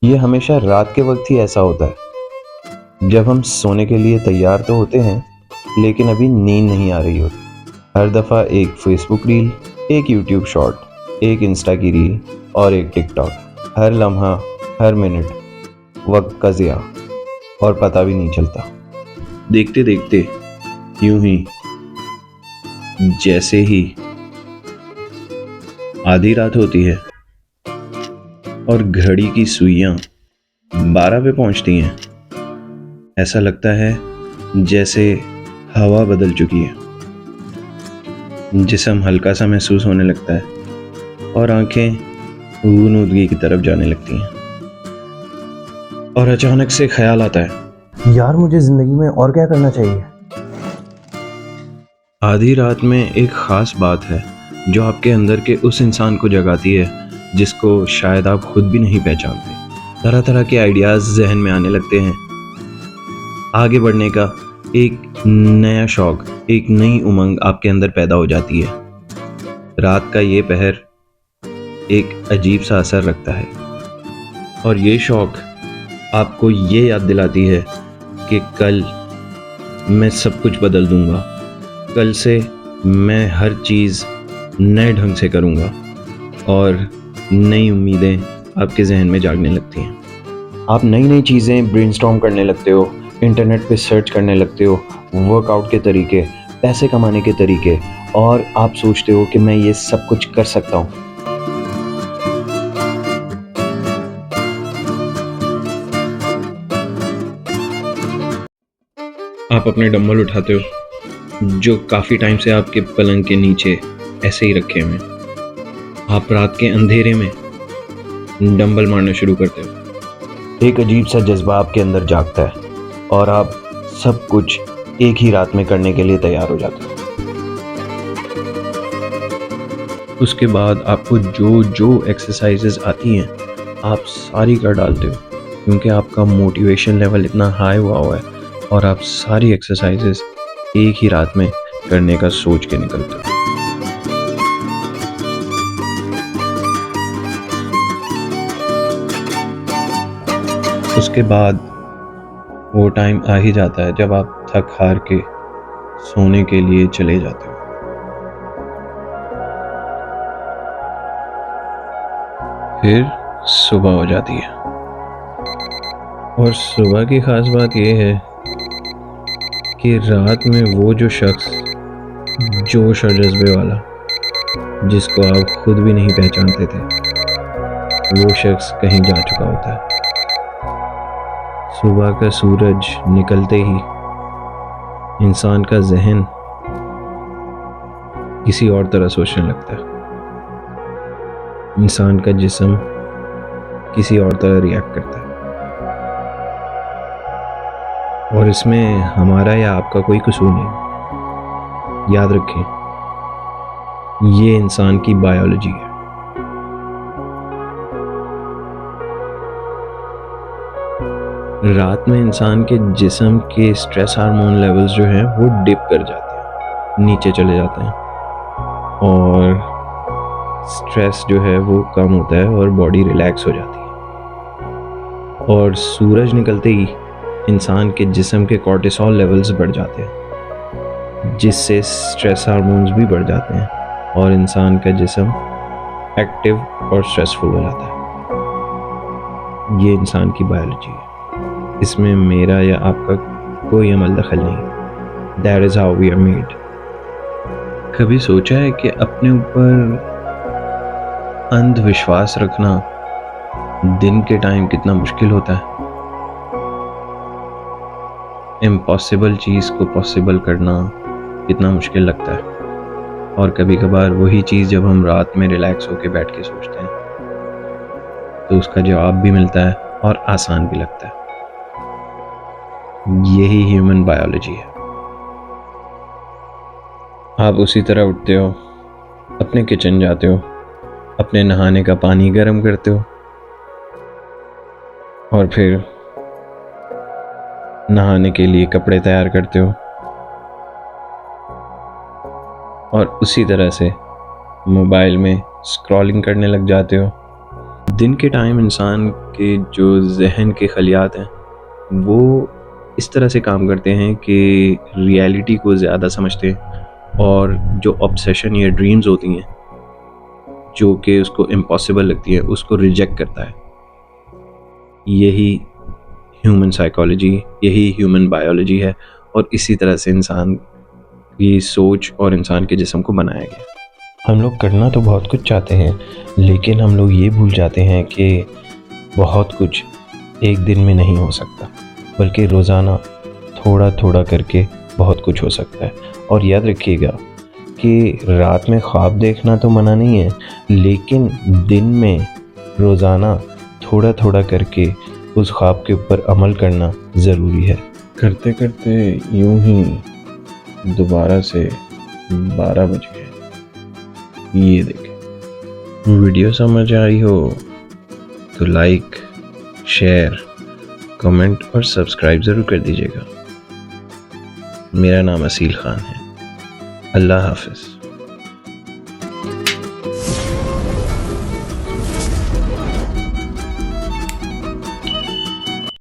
ये हमेशा रात के वक्त ही ऐसा होता है जब हम सोने के लिए तैयार तो होते हैं लेकिन अभी नींद नहीं आ रही होती। हर दफ़ा एक फेसबुक रील, एक यूट्यूब शॉर्ट, एक इंस्टा की रील और एक टिकटॉक। हर लम्हा, हर मिनट वक्त का ज़िया और पता भी नहीं चलता। देखते देखते यूं ही जैसे ही आधी रात होती है और घड़ी की सुइयां 12 पे पहुंचती हैं, ऐसा लगता है जैसे हवा बदल चुकी है। जिस्म हल्का सा महसूस होने लगता है और आंखें ऊनूदगी की तरफ जाने लगती हैं। और अचानक से ख्याल आता है, यार मुझे जिंदगी में और क्या करना चाहिए। आधी रात में एक ख़ास बात है जो आपके अंदर के उस इंसान को जगाती है जिसको शायद आप खुद भी नहीं पहचानते। तरह तरह के आइडियाज़ जहन में आने लगते हैं। आगे बढ़ने का एक नया शौक़, एक नई उमंग आपके अंदर पैदा हो जाती है। रात का ये पहर एक अजीब सा असर रखता है और ये शौक़ आपको ये याद दिलाती है कि कल मैं सब कुछ बदल दूंगा। कल से मैं हर चीज़ नए ढंग से करूंगा और नई उम्मीदें आपके जहन में जागने लगती हैं। आप नई नई चीज़ें ब्रेनस्टॉर्म करने लगते हो, इंटरनेट पे सर्च करने लगते हो, वर्कआउट के तरीके, पैसे कमाने के तरीके, और आप सोचते हो कि मैं ये सब कुछ कर सकता हूँ। आप अपने डंबल उठाते हो जो काफ़ी टाइम से आपके पलंग के नीचे ऐसे ही रखे हुए हैं। आप रात के अंधेरे में डंबल मारना शुरू करते हो। एक अजीब सा जज्बा आपके अंदर जागता है और आप सब कुछ एक ही रात में करने के लिए तैयार हो जाते हो। उसके बाद आपको जो जो एक्सरसाइजेज आती हैं आप सारी कर डालते हो क्योंकि आपका मोटिवेशन लेवल इतना हाई हुआ है और आप सारी एक्सरसाइजेज एक ही रात में करने का सोच के निकलते हो। उसके बाद वो टाइम आ ही जाता है जब आप थक हार के सोने के लिए चले जाते हो। फिर सुबह हो जाती है और सुबह की खास बात यह है कि रात में वो जो शख्स जोश और जज्बे वाला जिसको आप खुद भी नहीं पहचानते थे, वो शख्स कहीं जा चुका होता है। सुबह का सूरज निकलते ही इंसान का जहन किसी और तरह सोचने लगता है। इंसान का जिस्म किसी और तरह रिएक्ट करता है और इसमें हमारा या आपका कोई कसूर नहीं। याद रखें, ये इंसान की बायोलॉजी है। रात में इंसान के जिस्म के स्ट्रेस हार्मोन लेवल्स जो हैं वो डिप कर जाते हैं, नीचे चले जाते हैं और स्ट्रेस जो है वो कम होता है और बॉडी रिलैक्स हो जाती है। और सूरज निकलते ही इंसान के जिस्म के कॉर्टिसोल लेवल्स बढ़ जाते हैं जिससे स्ट्रेस हार्मोन्स भी बढ़ जाते हैं और इंसान का जिस्म एक्टिव और स्ट्रेसफुल हो जाता है। ये इंसान की बायोलॉजी है, इसमें मेरा या आपका कोई अमल दखल नहीं। That is how we are made. कभी सोचा है कि अपने ऊपर अंधविश्वास रखना दिन के टाइम कितना मुश्किल होता है? इम्पॉसिबल चीज़ को पॉसिबल करना कितना मुश्किल लगता है। और कभी कभार वही चीज़ जब हम रात में रिलैक्स होके बैठ के सोचते हैं तो उसका जवाब भी मिलता है और आसान भी लगता है। यही ह्यूमन बायोलॉजी है। आप उसी तरह उठते हो, अपने किचन जाते हो, अपने नहाने का पानी गर्म करते हो और फिर नहाने के लिए कपड़े तैयार करते हो और उसी तरह से मोबाइल में स्क्रॉलिंग करने लग जाते हो। दिन के टाइम इंसान के जो जहन के खलियात हैं वो इस तरह से काम करते हैं कि रियलिटी को ज़्यादा समझते हैं और जो ऑब्सेशन या ड्रीम्स होती हैं जो कि उसको इम्पॉसिबल लगती है उसको रिजेक्ट करता है। यही ह्यूमन साइकोलॉजी, यही ह्यूमन बायोलॉजी है और इसी तरह से इंसान की सोच और इंसान के जिस्म को बनाया गया। हम लोग करना तो बहुत कुछ चाहते हैं लेकिन हम लोग ये भूल जाते हैं कि बहुत कुछ एक दिन में नहीं हो सकता, बल्कि रोज़ाना थोड़ा थोड़ा करके बहुत कुछ हो सकता है। और याद रखिएगा कि रात में ख्वाब देखना तो मना नहीं है, लेकिन दिन में रोज़ाना थोड़ा थोड़ा करके उस ख्वाब के ऊपर अमल करना ज़रूरी है। करते करते यूं ही दोबारा से 12 बज गए। ये देखें, वीडियो समझ आई हो तो लाइक, शेयर, कमेंट और सब्सक्राइब ज़रूर कर दीजिएगा। मेरा नाम असील खान है। अल्लाह हाफ़िज़।